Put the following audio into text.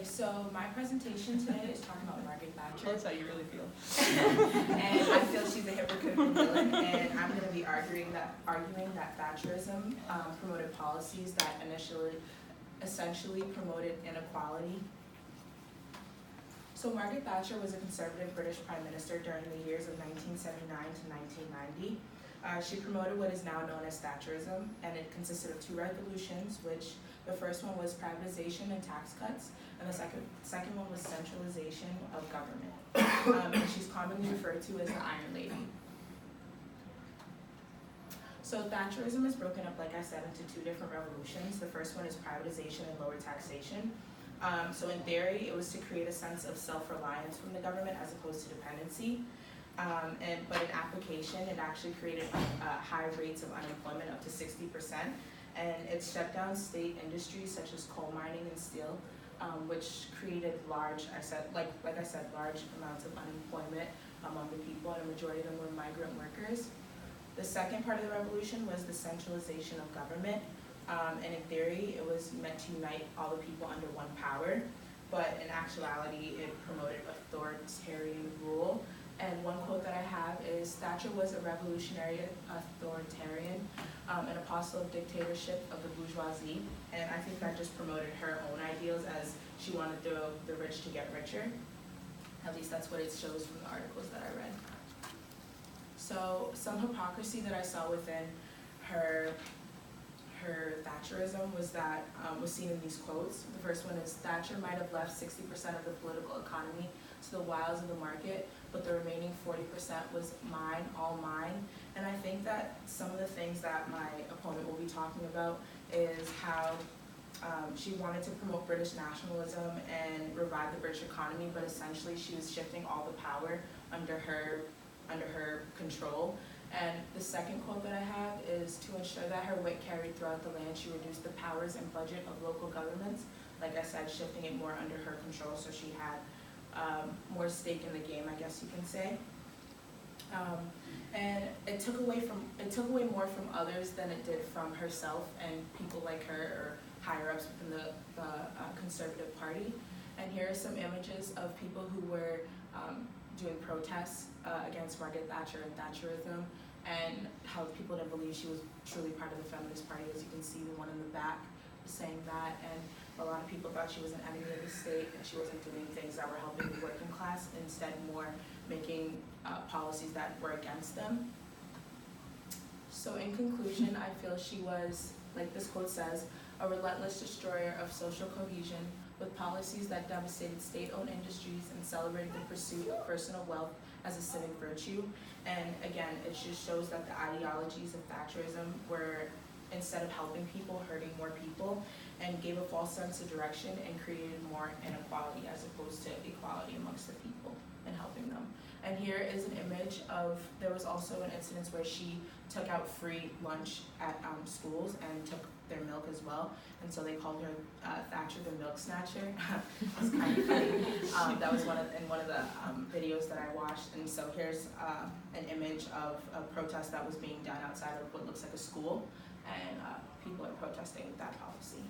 So my presentation today is talking about Margaret Thatcher. That's how you really feel. And I feel she's a hypocritical villain, and I'm going to be arguing that Thatcherism promoted policies that essentially promoted inequality. So Margaret Thatcher was a conservative British Prime Minister during the years of 1979 to 1990. She promoted what is now known as Thatcherism, and it consisted of two revolutions, which the first one was privatization and tax cuts, and the second one was centralization of government. And she's commonly referred to as the Iron Lady. So Thatcherism is broken up, like I said, into two different revolutions. The first one is privatization and lower taxation. So in theory, it was to create a sense of self-reliance from the government as opposed to dependency. But in application, it actually created high rates of unemployment, up to 60%. And it shut down state industries such as coal mining and steel, which created large amounts of unemployment among the people, and a majority of them were migrant workers. The second part of the revolution was the centralization of government. And in theory, it was meant to unite all the people under one power, but in actuality, it promoted authoritarian rule. And one quote that I have is, "Thatcher was a revolutionary authoritarian, an apostle of dictatorship of the bourgeoisie." And I think that just promoted her own ideals, as she wanted the rich to get richer. At least that's what it shows from the articles that I read. So some hypocrisy that I saw within her Thatcherism was seen in these quotes. The first one is, "Thatcher might have left 60% of the political economy to the wiles of the market, but the remaining 40% was mine, all mine." And I think that some of the things that my opponent will be talking about is how she wanted to promote British nationalism and revive the British economy, but essentially she was shifting all the power under her control. And the second quote that I have is, "To ensure that her wit carried throughout the land, she reduced the powers and budget of local governments." Like I said, shifting it more under her control, so she had more stake in the game, I guess you can say. And it took away more from others than it did from herself and people like her, or higher ups within the Conservative Party. And here are some images of people who were doing protests against Margaret Thatcher and Thatcherism, and how people didn't believe she was truly part of the Feminist Party. As you can see, the one in the back is saying that, and a lot of people thought she was an enemy of the state, and she wasn't doing things that were helping the working class, instead more making policies that were against them. So in conclusion, I feel she was, like this quote says, "a relentless destroyer of social cohesion, with policies that devastated state-owned industries and celebrated the pursuit of personal wealth as a civic virtue." And again, it just shows that the ideologies of Thatcherism were, instead of helping people, hurting more people, and gave a false sense of direction and created more inequality as opposed to equality amongst the people and helping them. And here is an image of, there was also an incident where she took out free lunch at schools and took their milk as well, and so they called her Thatcher the Milk Snatcher. It was kind of funny. That was in one of the videos that I watched. And so here's an image of a protest that was being done outside of what looks like a school, and people are protesting that policy.